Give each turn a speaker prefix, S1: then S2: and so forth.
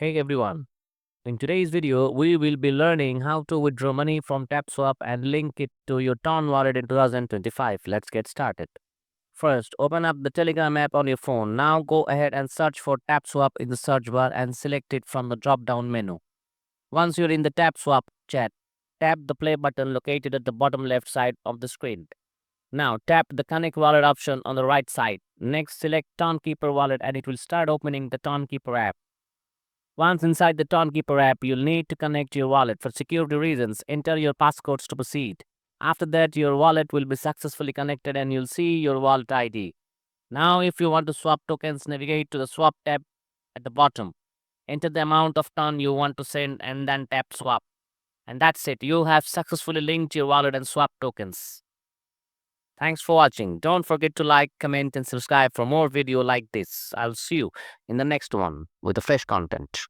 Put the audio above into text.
S1: Hey everyone, in today's video, we will be learning how to withdraw money from Tapswap and link it to your Ton wallet in 2025. Let's get started. First, open up the Telegram app on your phone. Now go ahead and search for Tapswap in the search bar and select it from the drop-down menu. Once you're in the Tapswap chat, tap the play button located at the bottom left side of the screen. Now tap the Connect Wallet option on the right side. Next, select Keeper Wallet and it will start opening the Keeper app. Once inside the Keeper app, you'll need to connect your wallet. For security reasons, enter your passcodes to proceed. After that, your wallet will be successfully connected and you'll see your wallet ID. Now, if you want to swap tokens, navigate to the Swap tab at the bottom. Enter the amount of ton you want to send and then tap Swap. And that's it. You have successfully linked your wallet and swap tokens. Thanks for watching. Don't forget to like, comment and subscribe for more video like this. I'll see you in the next one with the fresh content.